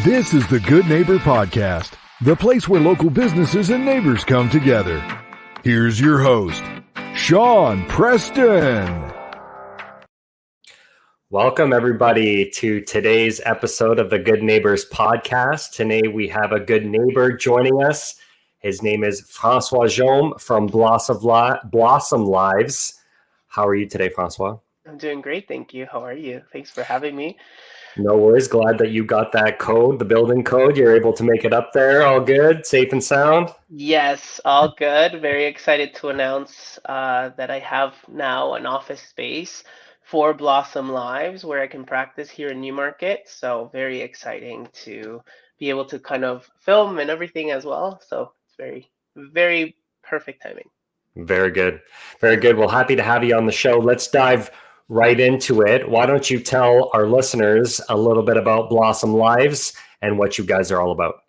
This is the Good Neighbor Podcast, the place where local businesses and neighbors come together. Here's your host, Sean Preston. Welcome, everybody, to today's episode of the Good Neighbors Podcast. Today, we have a good neighbor joining us. His name is Francois Jaume from Blossom Lives. How are you today, Francois? I'm doing great, thank you. How are you? Thanks for having me. No worries. Glad that you got that code, the building code. You're able to make it up there. All good, safe and sound? Yes, all good. Very excited to announce that I have now an office space for Blossom Lives where I can practice here in Newmarket. So very exciting to be able to kind of film and everything as well. So it's very, very perfect timing. Very good. Very good. Well, happy to have you on the show. Let's dive right into it. Why don't you tell our listeners a little bit about Blossom Lives and what you guys are all about?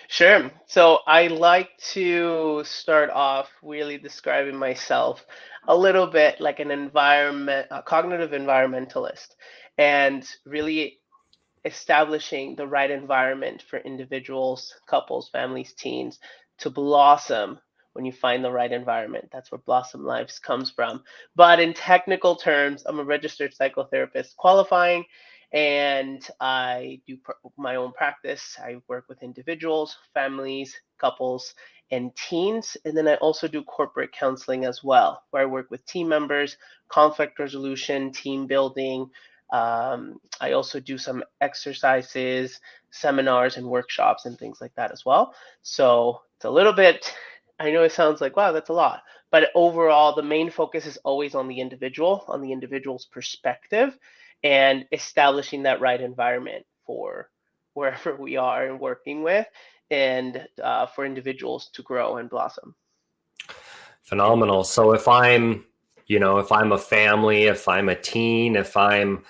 Sure. So I like to start off really describing myself a little bit like a cognitive environmentalist, and really establishing the right environment for individuals, couples, families, teens to blossom. When you find the right environment, that's where Blossom Lives comes from. But in technical terms, I'm a registered psychotherapist qualifying, and I do my own practice. I work with individuals, families, couples, and teens. And then I also do corporate counseling as well, where I work with team members, conflict resolution, team building. I also do some exercises, seminars, and workshops and things like that as well. So it's a little bit, I know it sounds like, wow, that's a lot. But overall, the main focus is always on the individual's perspective, and establishing that right environment for wherever we are and working with, and for individuals to grow and blossom. Phenomenal. So if I'm a family, if I'm a teen, if I'm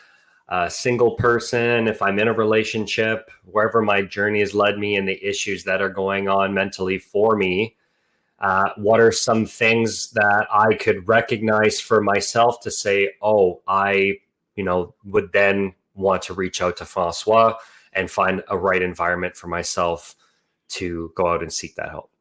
a single person, if I'm in a relationship, wherever my journey has led me and the issues that are going on mentally for me, what are some things that I could recognize for myself to say, oh, I, would then want to reach out to Francois and find a right environment for myself to go out and seek that help?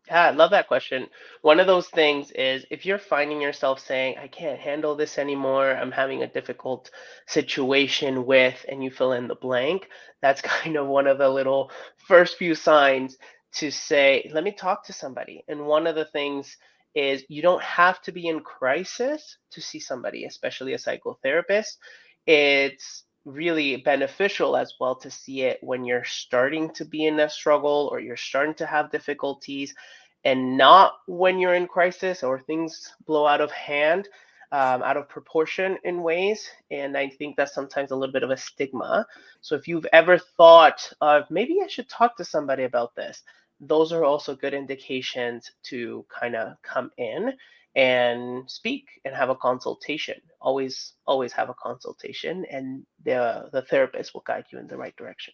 Yeah, I love that question. One of those things is if you're finding yourself saying, I can't handle this anymore, I'm having a difficult situation with, and you fill in the blank, that's kind of one of the little first few signs to say, let me talk to somebody. And one of the things is you don't have to be in crisis to see somebody, especially a psychotherapist. It's really beneficial as well to see it when you're starting to be in a struggle or you're starting to have difficulties, and not when you're in crisis or things blow out of hand, out of proportion in ways. And I think that's sometimes a little bit of a stigma. So if you've ever thought of maybe I should talk to somebody about this, those are also good indications to kind of come in and speak and have a consultation. Always have a consultation, and the therapist will guide you in the right direction.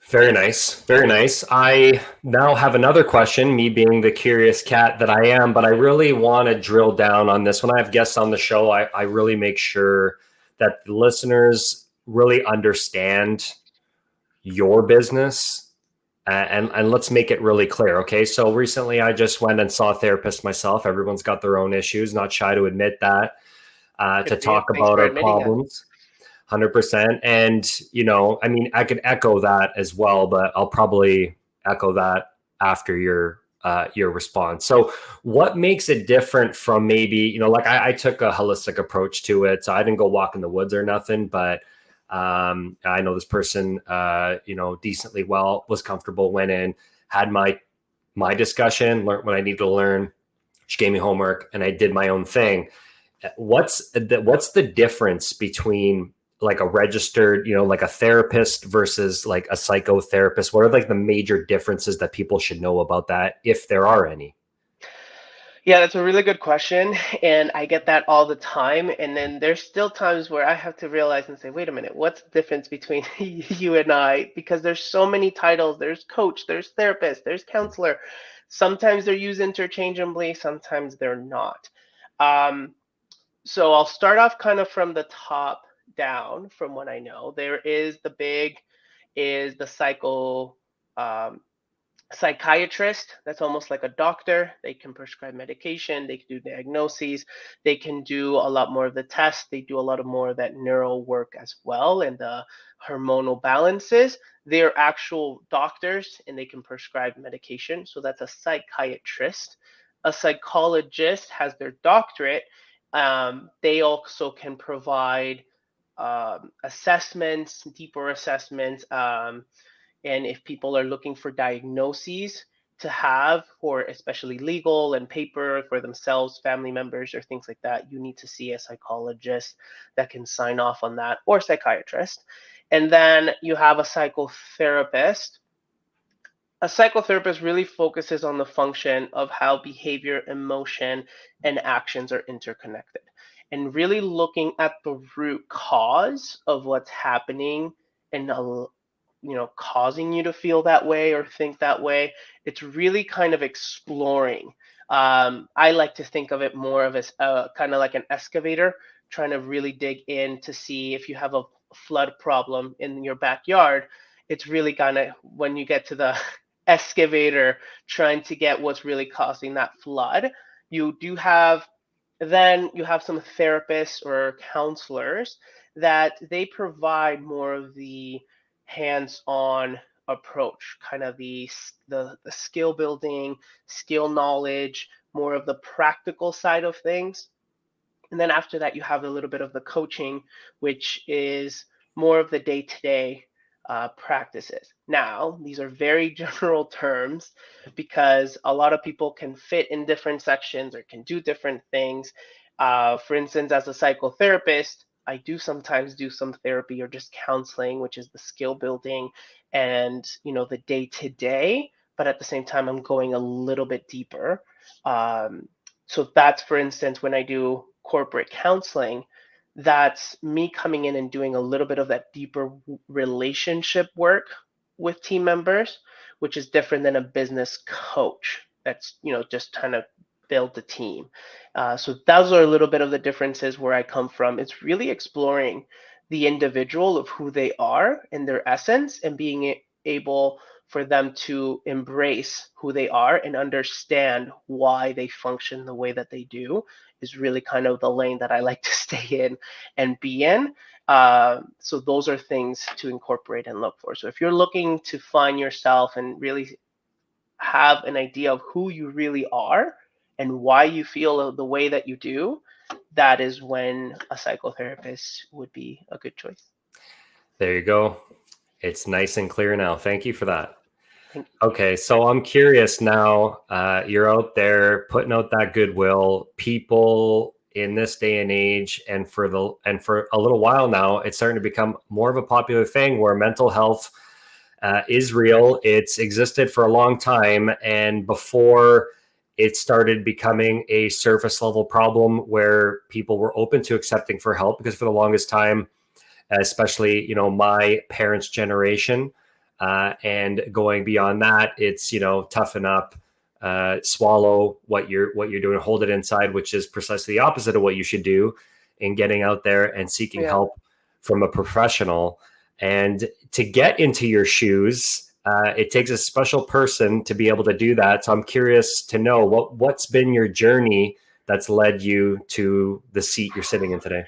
Very nice. Very nice. I now have another question, me being the curious cat that I am, but I really want to drill down on this. When I have guests on the show, I really make sure that the listeners really understand your business. And let's make it really clear. Okay. So recently I just went and saw a therapist myself. Everyone's got their own issues, not shy to admit that, to talk about our problems. 100%. And, I could echo that as well, but I'll probably echo that after your response. So what makes it different from maybe, I took a holistic approach to it. So I didn't go walk in the woods or nothing, but I know this person, decently well, was comfortable, went in, had my discussion, learned what I needed to learn. She gave me homework and I did my own thing. What's the difference between like a registered, like a therapist versus like a psychotherapist? What are like the major differences that people should know about that, if there are any? Yeah, that's a really good question. And I get that all the time. And then there's still times where I have to realize and say, wait a minute, what's the difference between you and I? Because there's so many titles. There's coach, there's therapist, there's counselor. Sometimes they're used interchangeably, sometimes they're not. So I'll start off kind of from the top down from what I know. There is the big is the psychiatrist. That's almost like a doctor. They can prescribe medication, they can do diagnoses, they can do a lot more of the tests, they do a lot of more of that neural work as well, and the hormonal balances. They're actual doctors and they can prescribe medication. So that's a psychiatrist. A psychologist has their doctorate. They also can provide assessments, deeper assessments, and if people are looking for diagnoses to have for especially legal and paper for themselves, family members, or things like that, you need to see a psychologist that can sign off on that, or psychiatrist. And then you have a psychotherapist. A psychotherapist really focuses on the function of how behavior, emotion, and actions are interconnected, and really looking at the root cause of what's happening and causing you to feel that way or think that way. It's really kind of exploring. I like to think of it more of as kind of like an excavator, trying to really dig in to see if you have a flood problem in your backyard. It's really kind of when you get to the excavator trying to get what's really causing that flood. You do have Then you have some therapists or counselors that they provide more of the hands-on approach, kind of the skill building, skill knowledge, more of the practical side of things. And then after that, you have a little bit of the coaching, which is more of the day-to-day practices. Now, these are very general terms because a lot of people can fit in different sections or can do different things. For instance, as a psychotherapist, I do sometimes do some therapy or just counseling, which is the skill building and the day-to-day. But at the same time, I'm going a little bit deeper. So that's, for instance, when I do corporate counseling, that's me coming in and doing a little bit of that deeper relationship work with team members, which is different than a business coach that's, just trying to build the team. So those are a little bit of the differences where I come from. It's really exploring the individual of who they are and their essence, and being able for them to embrace who they are and understand why they function the way that they do is really kind of the lane that I like to stay in and be in. So those are things to incorporate and look for. So if you're looking to find yourself and really have an idea of who you really are and why you feel the way that you do, that is when a psychotherapist would be a good choice. There you go. It's nice and clear now. Thank you for that. Thank you. Okay, so I'm curious now. You're out there putting out that goodwill. People in this day and age, and for a little while now, it's starting to become more of a popular thing where mental health is real. It's existed for a long time, and before it started becoming a surface level problem where people were open to accepting for help, because for the longest time, especially my parents' generation, and going beyond that, it's toughen up, swallow what you're doing, hold it inside, which is precisely the opposite of what you should do in getting out there and seeking help from a professional. And to get into your shoes, it takes a special person to be able to do that. So I'm curious to know what's been your journey that's led you to the seat you're sitting in today.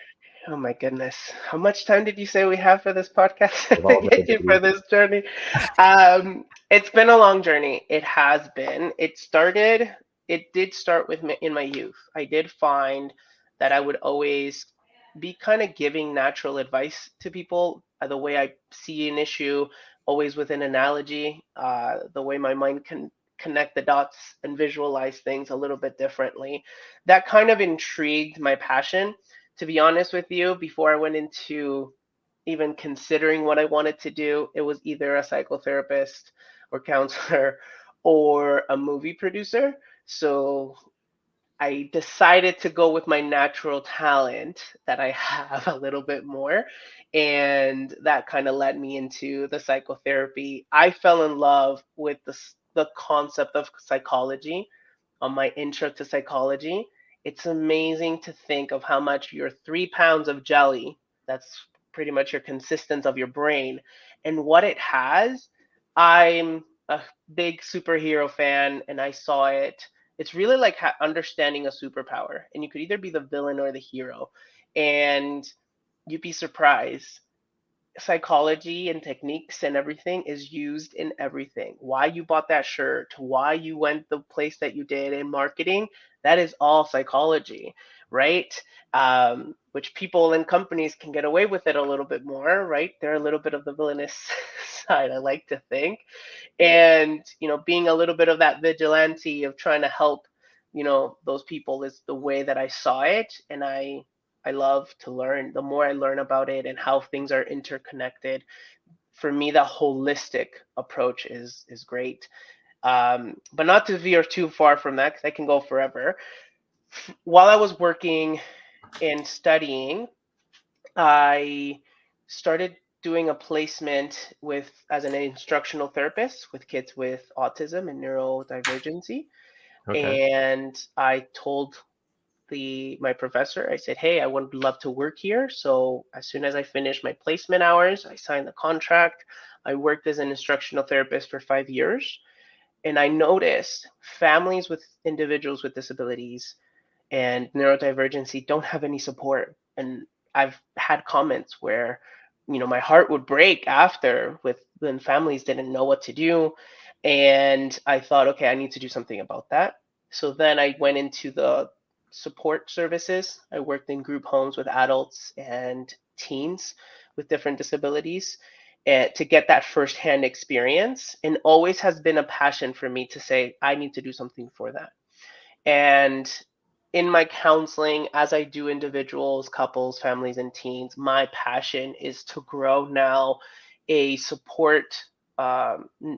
Oh my goodness. How much time did you say we have for this podcast to Well, get you for this journey? It's been a long journey. It has been. It did start with me in my youth. I did find that I would always be kind of giving natural advice to people, the way I see an issue, always with an analogy, the way my mind can connect the dots and visualize things a little bit differently. That kind of intrigued my passion. To be honest with you, before I went into even considering what I wanted to do, it was either a psychotherapist or counselor or a movie producer. So I decided to go with my natural talent that I have a little bit more. And that kind of led me into the psychotherapy. I fell in love with the concept of psychology on my intro to psychology. It's amazing to think of how much your 3 pounds of jelly, that's pretty much your consistence of your brain, And what it has, I'm a big superhero fan, and I saw it. It's really like understanding a superpower, and you could either be the villain or the hero. And you'd be surprised. Psychology and techniques and everything is used in everything. Why you bought that shirt, why you went the place that you did in marketing, that is all psychology, right? Which people and companies can get away with it a little bit more, right? They're a little bit of the villainous side, I like to think. And, being a little bit of that vigilante of trying to help, those people is the way that I saw it. And I love to learn. The more I learn about it and how things are interconnected, for me, the holistic approach is great. But not to veer too far from that, because I can go forever. While I was working and studying, I started doing a placement as an instructional therapist with kids with autism and neurodivergency. Okay. And I told my professor, I said, hey, I would love to work here. So as soon as I finished my placement hours, I signed the contract. I worked as an instructional therapist for 5 years. And I noticed families with individuals with disabilities and neurodivergency don't have any support. And I've had comments where, my heart would break after when families didn't know what to do. And I thought, okay, I need to do something about that. So then I went into the support services. I worked in group homes with adults and teens with different disabilities, and to get that firsthand experience. And always has been a passion for me to say, I need to do something for that. And in my counseling, as I do individuals, couples, families, and teens, my passion is to grow now a support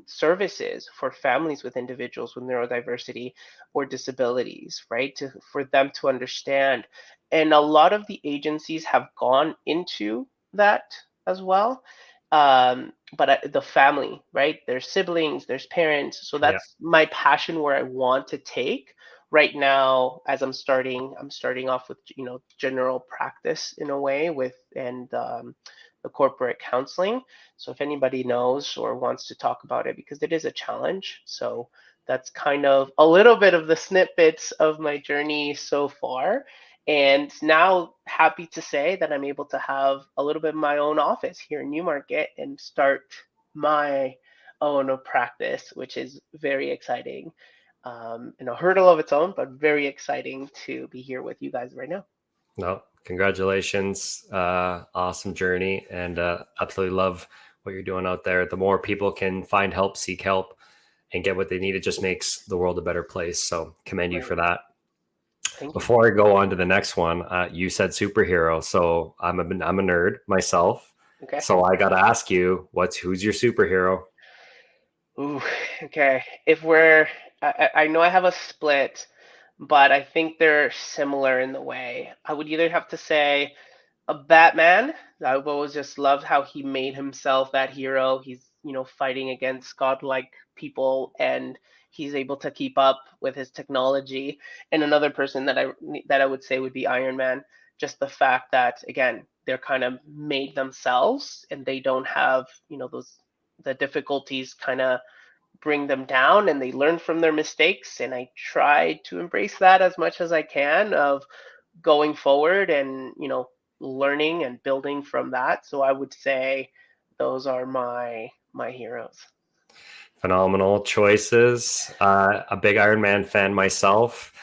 services for families with individuals with neurodiversity or disabilities, right? For them to understand. And a lot of the agencies have gone into that as well. But the family, right? There's siblings, there's parents. So Yeah. that's my passion where I want to take right now. As I'm starting off with general practice in a way and the corporate counseling. So if anybody knows or wants to talk about it, because it is a challenge. So that's kind of a little bit of the snippets of my journey so far. And now happy to say that I'm able to have a little bit of my own office here in Newmarket and start my own practice, which is very exciting. And a hurdle of its own, but very exciting to be here with you guys right now. No, congratulations. Awesome journey, and absolutely love what you're doing out there. The more people can find help, seek help, and get what they need, it just makes the world a better place. So commend you Right. for that. Thank you. Before I go on to the next one, you said superhero. So I'm a nerd myself. Okay. So I got to ask you, who's your superhero? Ooh, okay. I know I have a split, but I think they're similar in the way. I would either have to say a Batman. I've always just loved how he made himself that hero. He's, fighting against godlike people, and he's able to keep up with his technology. And another person that I would say would be Iron Man. Just the fact that, again, they're kind of made themselves, and they don't have, the difficulties kind of bring them down, and they learn from their mistakes. And I try to embrace that as much as I can, of going forward and learning and building from that. So I would say those are my heroes. Phenomenal choices. A big Iron Man fan myself.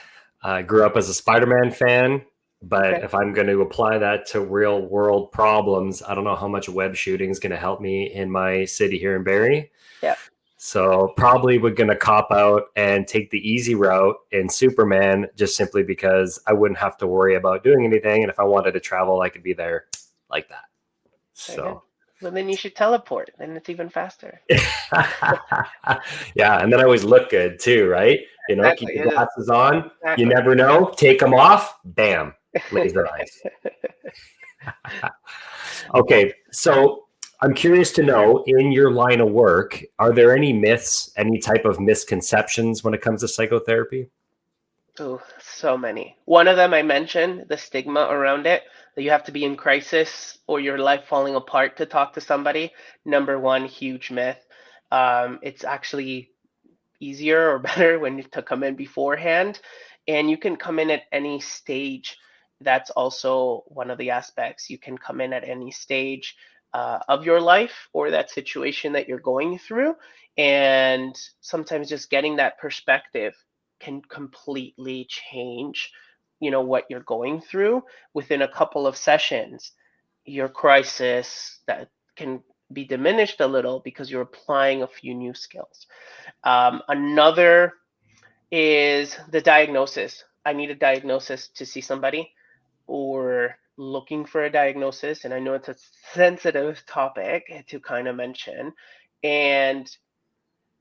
I grew up as a Spider-Man fan, but Okay. if I'm going to apply that to real world problems, I don't know how much web shooting is going to help me in my city here in Barrie. Yeah. So probably we're going to cop out and take the easy route in Superman, just simply because I wouldn't have to worry about doing anything. And if I wanted to travel, I could be there like that. Very good. So Well, then you should teleport, and it's even faster. yeah, and then I always look good too, right? Keep Exactly. the glasses on. You Exactly. never know. Take them off. Bam. Laser eyes. Okay, so I'm curious to know, in your line of work, are there any myths, any type of misconceptions when it comes to psychotherapy? Oh, so many. One of them I mentioned, the stigma around it. that you have to be in crisis or your life falling apart to talk to somebody. Number one, huge myth. It's actually easier or better when to come in beforehand, and you can come in at any stage. That's also one of the aspects. You can come in at any stage of your life or that situation that you're going through, and sometimes just getting that perspective can completely change, what you're going through within a couple of sessions. Your crisis that can be diminished a little because you're applying a few new skills. Another is the diagnosis. I need a diagnosis to see somebody, or looking for a diagnosis. And I know it's a sensitive topic to kind of mention. And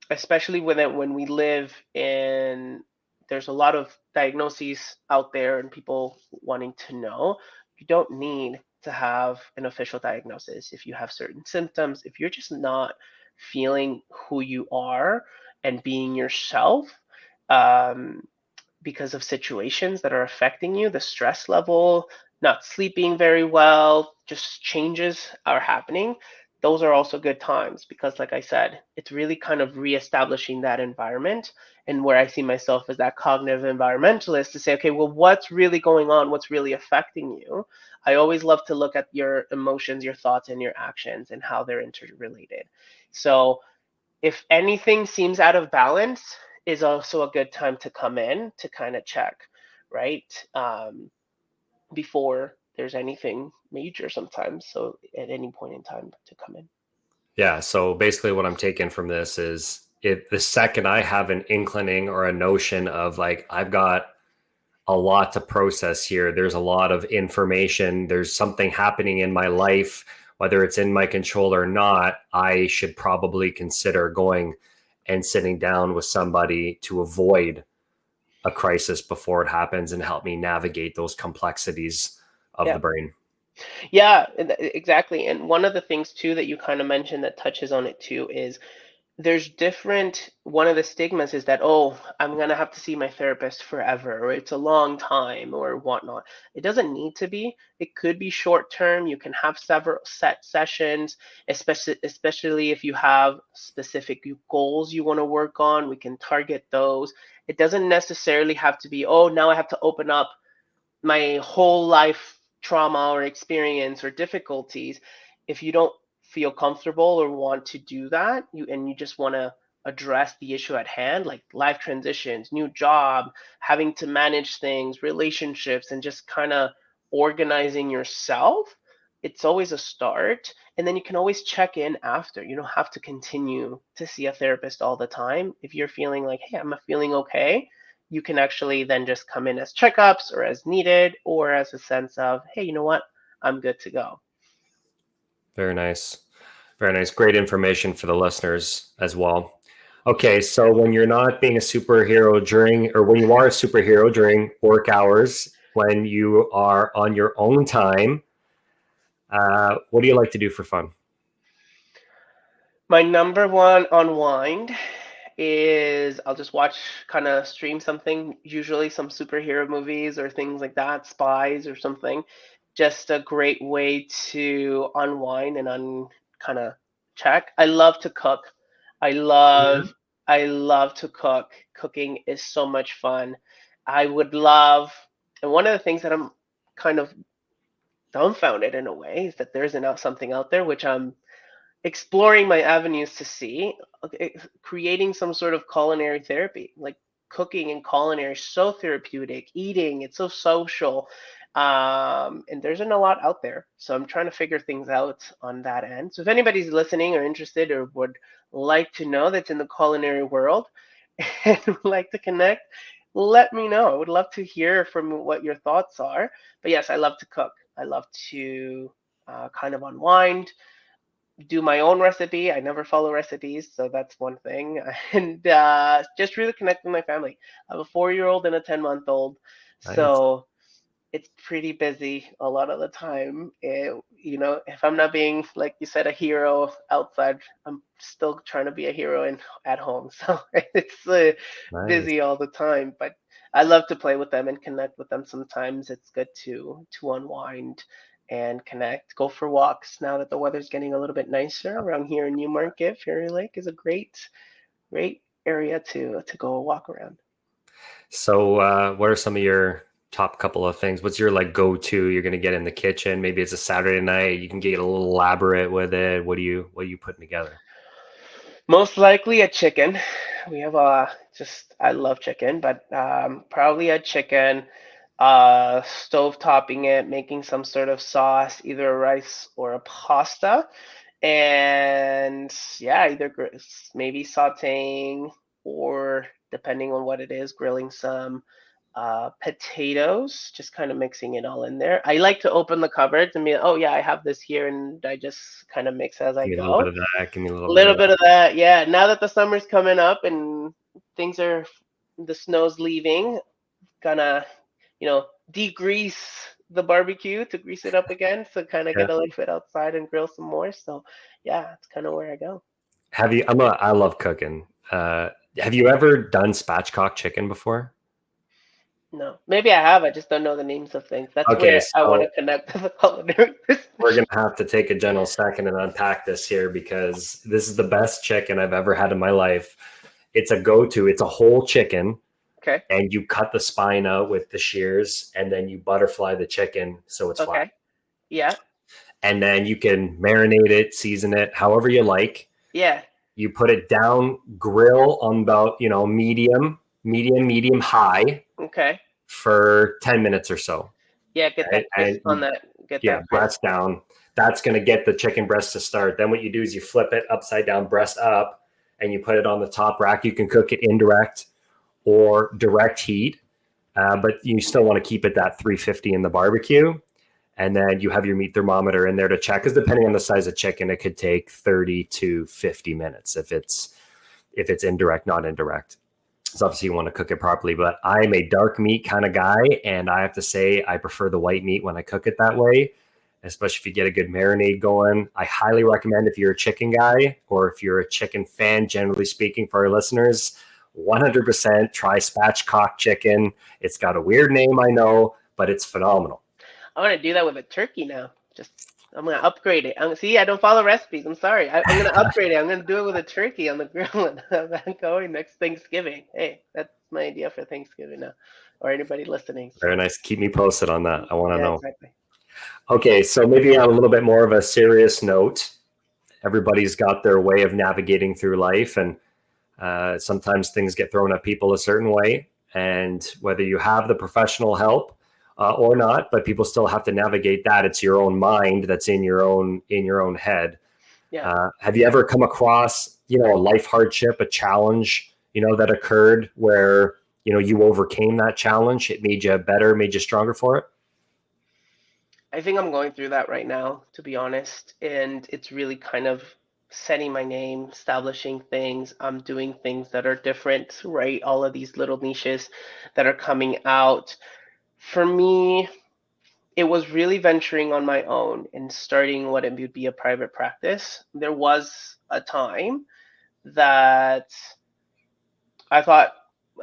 especially when we live in, there's a lot of diagnoses out there and people wanting to know. You don't need to have an official diagnosis if you have certain symptoms. If you're just not feeling who you are and being yourself, um, because of situations that are affecting you, the stress level, not sleeping very well, just changes are happening. Those are also good times because, like I said, it's really kind of reestablishing that environment. And where I see myself as that cognitive environmentalist to say, okay, well, what's really going on? What's really affecting you? I always love to look at your emotions, your thoughts, and your actions and how they're interrelated. So if anything seems out of balance, is also a good time to come in to kind of check, right? Before there's anything major sometimes. So at any point in time to come in. Yeah. So basically, what I'm taking from this is if the second I have an inclining or a notion of like, I've got a lot to process here, there's a lot of information, there's something happening in my life, whether it's in my control or not, I should probably consider going and sitting down with somebody to avoid a crisis before it happens and help me navigate those complexities of Yeah. the brain. Yeah, exactly. And one of the things too that you kind of mentioned that touches on it too is there's different, one of the stigmas is that, oh, I'm going to have to see my therapist forever, or it's a long time or whatnot. It doesn't need to be. It could be short term. You can have several set sessions, especially if you have specific goals you want to work on. We can target those. It doesn't necessarily have to be, oh, now I have to open up my whole life trauma or experience or difficulties. If you don't feel comfortable or want to do that, you just want to address the issue at hand, like life transitions, new job, having to manage things, relationships, and just kind of organizing yourself, it's always a start. And then you can always check in after. You don't have to continue to see a therapist all the time. If you're feeling like, hey, I'm feeling okay, you can actually then just come in as checkups or as needed, or as a sense of, hey, you know what, I'm good to go. Very nice. Very nice. Great information for the listeners as well. Okay, so when you're not being a superhero during, or when you are a superhero during work hours, when you are on your own time, what do you like to do for fun? My number one unwind is I'll just watch, kind of stream something, usually some superhero movies or things like that, spies or something. Just a great way to unwind and kind of check. I love to cook. I love I love to cook. Cooking is so much fun. I would love, and one of the things that I'm kind of dumbfounded in a way is that there isn't something out there, which I'm exploring my avenues to see, okay, creating some sort of culinary therapy, like cooking and culinary is so therapeutic, eating, it's so social. And there isn't a lot out there. So I'm trying to figure things out on that end. So if anybody's listening or interested or would like to know that's in the culinary world and would like to connect, let me know. I would love to hear from what your thoughts are. But yes, I love to cook. I love to kind of unwind, do my own recipe. I never follow recipes, so that's one thing. And just really connect with my family. I have a 4-year-old and a 10-month-old, Nice. so it's pretty busy a lot of the time. If I'm not being, like you said, a hero outside, I'm still trying to be a hero at home. So it's Nice. busy all the time. But I love to play with them and connect with them. Sometimes it's good to unwind and connect. Go for walks now that the weather's getting a little bit nicer around here in Newmarket. Fairy Lake is a great area to go walk around. So, what are some of your top couple of things? What's your like go-to? You're going to get in the kitchen. Maybe it's a Saturday night. You can get a little elaborate with it. What are you putting together? Most likely a chicken. We have I love chicken, but probably a chicken, stove topping it, making some sort of sauce, either a rice or a pasta. And yeah, either maybe sauteing or depending on what it is, grilling some potatoes, just kind of mixing it all in there. I like to open the cupboards and be, oh yeah, I have this here, and I just kind of mix as I Give me a little bit go. of that. Give me a A little bit of little that. bit of that, yeah. Now that the summer's coming up and the snow's leaving, gonna, degrease the barbecue to grease it up again, so kind of Yeah. get a little bit outside and grill some more. So yeah, that's kind of where I go. I love cooking. Have you ever done spatchcock chicken before? No, maybe I have. I just don't know the names of things. That's Okay, where I want to so connect to the culinary. we're going to have to take a general second and unpack this here because this is the best chicken I've ever had in my life. It's a go-to. It's a whole chicken, Okay. and you cut the spine out with the shears, and then you butterfly the chicken so it's flat. Okay. Yeah. And then you can marinate it, season it, however you like. Yeah. You put it down, grill on about, medium high Okay. for 10 minutes or so. Yeah. Get Right? that crisp And on that. Get yeah, that crisp. breast down. That's going to get the chicken breast to start. Then what you do is you flip it upside down, breast up, and you put it on the top rack. You can cook it indirect or direct heat, but you still want to keep it that 350 in the barbecue. And then you have your meat thermometer in there to check, because depending on the size of chicken, it could take 30 to 50 minutes if it's indirect, not indirect. So obviously you want to cook it properly, but I'm a dark meat kind of guy, and I have to say I prefer the white meat when I cook it that way, especially if you get a good marinade going. I highly recommend, if you're a chicken guy or if you're a chicken fan, generally speaking, for our listeners, 100% try spatchcock chicken. It's got a weird name, I know, but it's phenomenal. I want to do that with a turkey now. I'm gonna upgrade it. See, I don't follow recipes. I'm sorry. I'm gonna upgrade it. I'm gonna do it with a turkey on the grill and have that going next Thanksgiving. Hey, that's my idea for Thanksgiving now, or anybody listening. So, Very nice. Keep me posted on that. I want to yeah, know. exactly. Okay, so maybe on a little bit more of a serious note, everybody's got their way of navigating through life, and sometimes things get thrown at people a certain way. And whether you have the professional help or not, but people still have to navigate that. It's your own mind that's in your own head. Yeah. Have you ever come across, a life hardship, a challenge, that occurred where, you overcame that challenge? It made you better, made you stronger for it? I think I'm going through that right now, to be honest, and it's really kind of setting my name, establishing things. I'm doing things that are different, right? All of these little niches that are coming out. For me, it was really venturing on my own and starting what it would be a private practice. There was a time that I thought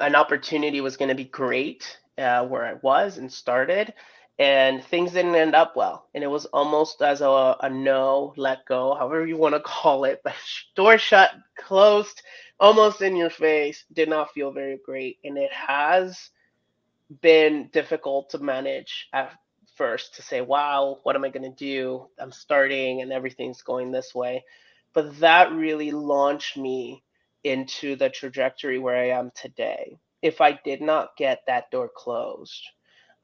an opportunity was going to be great where I was and started, and things didn't end up well. And it was almost as a no, let go, however you want to call it. The door shut, closed, almost in your face, did not feel very great. And it has been difficult to manage at first, to say, wow, what am I going to do? I'm starting and everything's going this way. But that really launched me into the trajectory where I am today. If I did not get that door closed,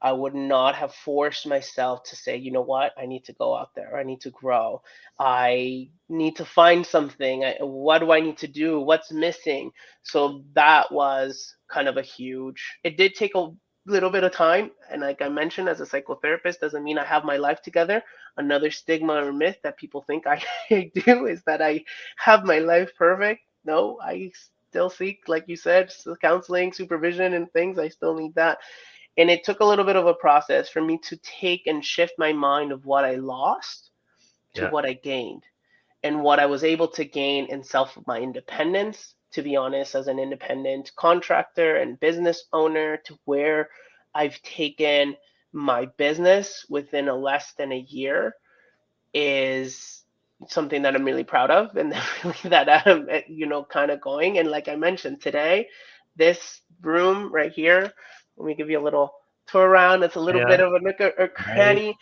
I would not have forced myself to say, you know what, I need to go out there. I need to grow. I need to find something. What do I need to do? What's missing? So that was kind of a huge, it did take a little bit of time. And like I mentioned, as a psychotherapist, doesn't mean I have my life together. Another stigma or myth that people think I do is that I have my life perfect. No, I still seek, like you said, counseling, supervision, and things. I still need that. And it took a little bit of a process for me to take and shift my mind of what I lost to Yeah. what I gained, and what I was able to gain in self, my independence, to be honest, as an independent contractor and business owner, to where I've taken my business within a less than a year is something that I'm really proud of, and that I'm, kind of going. And like I mentioned today, this room right here, let me give you a little tour around. It's a little Yeah. bit of a Right. cranny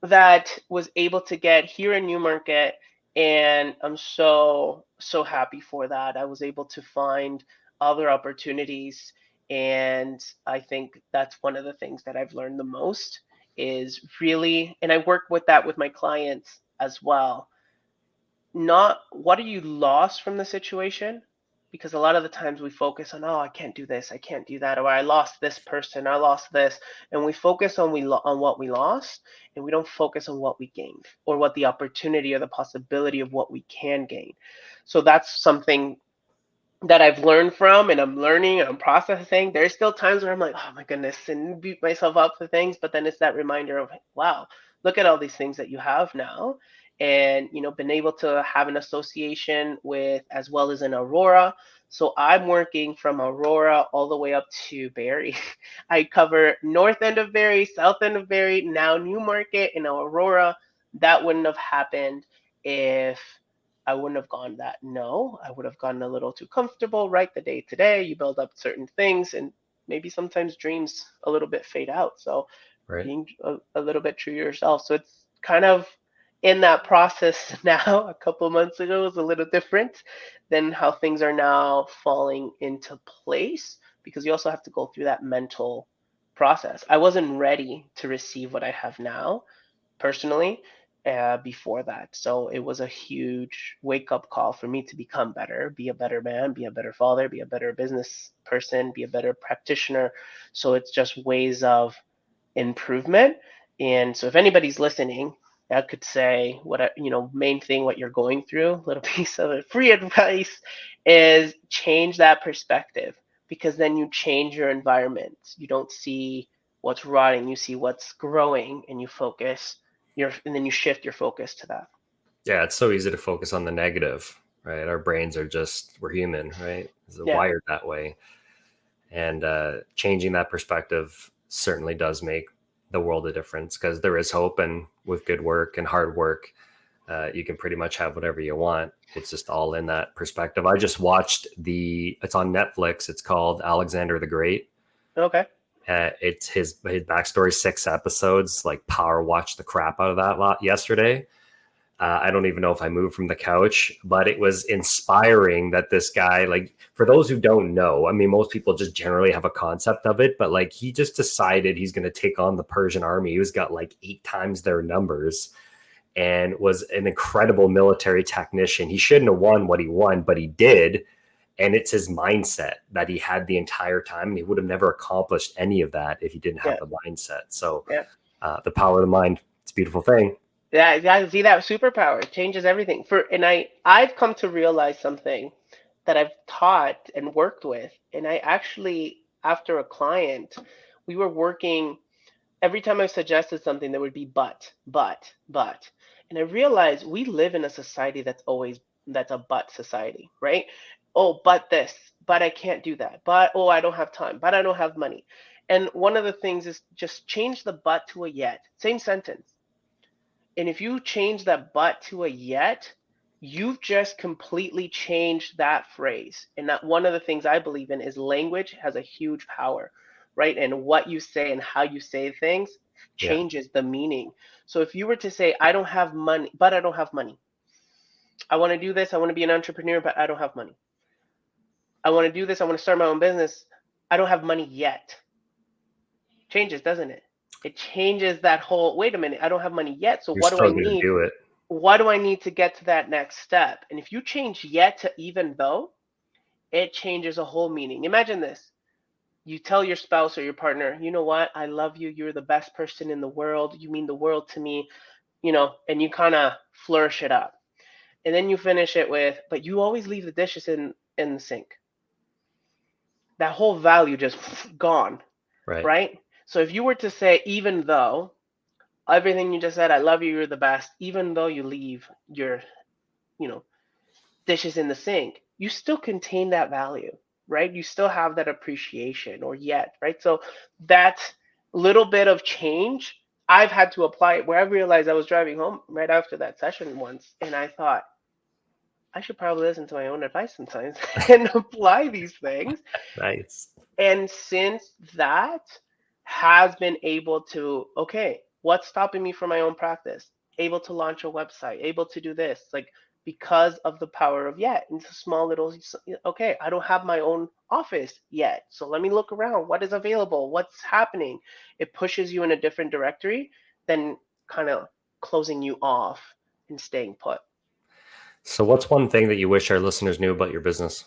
that was able to get here in Newmarket, and I'm so happy for that. I was able to find other opportunities, and I think that's one of the things that I've learned the most is really, and I work with that with my clients as well, not what are you lost from the situation, because a lot of the times we focus on, oh, I can't do this, I can't do that, or I lost this person, I lost this, and we focus on on what we lost, and we don't focus on what we gained, or what the opportunity or the possibility of what we can gain. So that's something that I've learned from, and I'm learning and I'm processing. There's still times where I'm like, oh my goodness, and beat myself up for things, but then it's that reminder of, wow, look at all these things that you have now. And been able to have an association with, as well as in Aurora. So I'm working from Aurora all the way up to Barrie. I cover north end of Barrie, south end of Barrie, now Newmarket and Aurora. That wouldn't have happened if I wouldn't have gone that. No, I would have gotten a little too comfortable, right? The day to day, you build up certain things, and maybe sometimes dreams a little bit fade out. So Right. being a little bit true to yourself. So it's kind of in that process now. A couple of months ago was a little different than how things are now falling into place, because you also have to go through that mental process. I wasn't ready to receive what I have now personally before that. So it was a huge wake up call for me to become better, be a better man, be a better father, be a better business person, be a better practitioner. So it's just ways of improvement. And so if anybody's listening, I could say main thing, what you're going through, little piece of free advice is change that perspective, because then you change your environment. You don't see what's rotting, you see what's growing, and you focus and then you shift your focus to that. Yeah, it's so easy to focus on the negative, right? Our brains are we're human, right? It's Yeah. wired that way. And changing that perspective certainly does make the world a difference, because there is hope. And with good work and hard work, you can pretty much have whatever you want. It's just all in that perspective. I just watched it's on Netflix. It's called Alexander the Great. Okay. It's his backstory, 6 episodes, like power watched the crap out of that lot yesterday. I don't even know if I moved from the couch, but it was inspiring that this guy, like, for those who don't know, I mean, most people just generally have a concept of it, but like, he just decided he's going to take on the Persian army, who's got like 8 times their numbers, and was an incredible military technician. He shouldn't have won what he won, but he did. And it's his mindset that he had the entire time. And he would have never accomplished any of that if he didn't have Yeah. the mindset. So Yeah. the power of the mind, it's a beautiful thing. Yeah, see, that superpower, it changes everything. And I've come to realize something that I've taught and worked with. And I actually, after a client, we were working, every time I suggested something, there would be but. And I realized we live in a society that's a but society, right? Oh, but this, but I can't do that. But, oh, I don't have time, but I don't have money. And one of the things is just change the but to a yet. Same sentence. And if you change that but to a yet, you've just completely changed that phrase. And that, one of the things I believe in is language has a huge power, right? And what you say and how you say things Yeah. changes the meaning. So if you were to say, I don't have money, but I don't have money. I want to do this. I want to be an entrepreneur, but I don't have money. I want to do this. I want to start my own business. I don't have money yet. Changes, doesn't it? It changes that whole, wait a minute, I don't have money yet. So You're what do I still going to need? do it. What do I need to get to that next step? And if you change yet to even though, it changes a whole meaning. Imagine this. You tell your spouse or your partner, you know what? I love you. You're the best person in the world. You mean the world to me, and you kind of flourish it up. And then you finish it with, but you always leave the dishes in the sink. That whole value just gone, Right. right? So if you were to say, even though everything you just said, I love you, you're the best, even though you leave your, dishes in the sink, you still contain that value, right? You still have that appreciation or yet, right? So that little bit of change, I've had to apply it where I realized I was driving home right after that session once, and I thought, I should probably listen to my own advice sometimes and apply these things. Nice. And since that has been able to, okay, what's stopping me from my own practice? Able to launch a website, able to do this, like because of the power of yet. It's a small little, okay, I don't have my own office yet. So let me look around. What is available? What's happening? It pushes you in a different directory than kind of closing you off and staying put. So what's one thing that you wish our listeners knew about your business?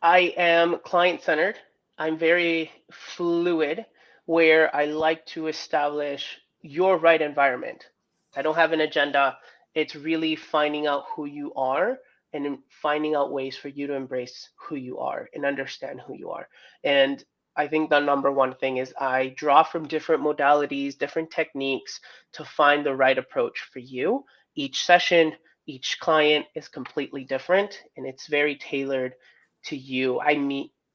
I am client-centered. I'm very fluid, where I like to establish your right environment. I don't have an agenda. It's really finding out who you are and finding out ways for you to embrace who you are and understand who you are. And I think the number one thing is I draw from different modalities, different techniques to find the right approach for you. Each session, each client is completely different, and it's very tailored to you.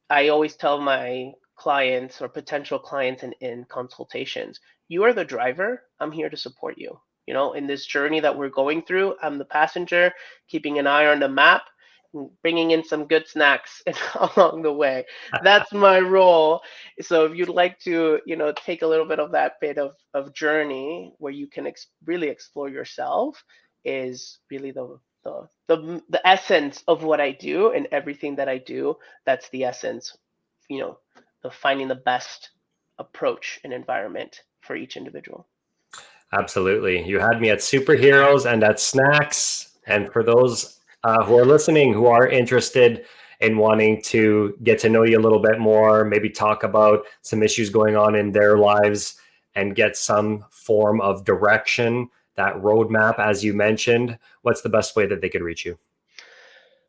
I always tell my clients or potential clients in consultations, you are the driver. I'm here to support you. You know, in this journey that we're going through, I'm the passenger, keeping an eye on the map, and bringing in some good snacks along the way. That's my role. So if you'd like to, take a little bit of that bit of journey where you can really explore yourself, is really the essence of what I do, and everything that I do. That's the essence, of finding the best approach and environment for each individual. Absolutely. You had me at superheroes and at snacks. And for those who are listening, who are interested in wanting to get to know you a little bit more, maybe talk about some issues going on in their lives and get some form of direction, that roadmap, as you mentioned, what's the best way that they could reach you?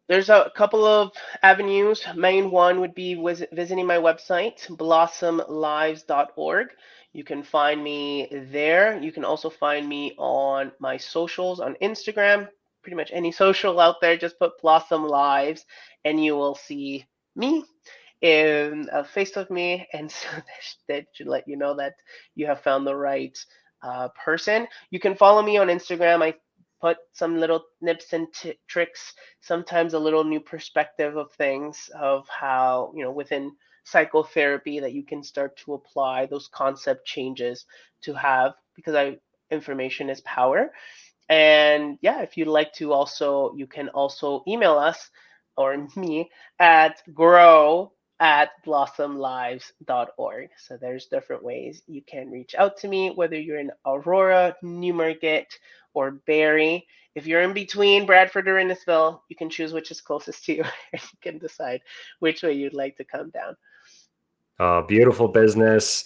There's a couple of avenues. Main one would be visiting my website, blossomlives.org. You can find me there. You can also find me on my socials on Instagram, pretty much any social out there. Just put Blossom Lives and you will see me in a face of me. And so that should let you know that you have found the right person. You can follow me on Instagram. I put some little nips and tricks, sometimes a little new perspective of things, of how, within psychotherapy, that you can start to apply those concept changes to have, because information is power. And yeah, if you'd like to also, you can also email us or me at grow@blossomlives.org. So there's different ways you can reach out to me, whether you're in Aurora, Newmarket, or Barrie. If you're in between Bradford or Innisfil, you can choose which is closest to you, and you can decide which way you'd like to come down. Beautiful business,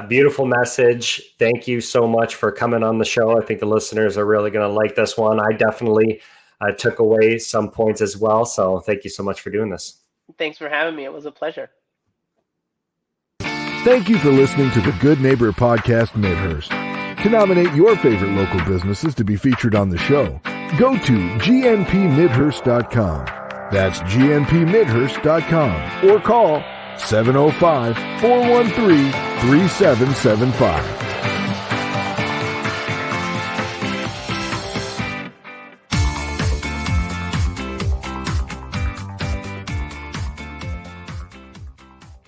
beautiful message. Thank you so much for coming on the show. I think the listeners are really going to like this one. I definitely took away some points as well. So thank you so much for doing this. Thanks for having me. It was a pleasure. Thank you for listening to the Good Neighbor Podcast Midhurst. To nominate your favorite local businesses to be featured on the show, go to gnpmidhurst.com. That's gnpmidhurst.com, or call 705-413-3775.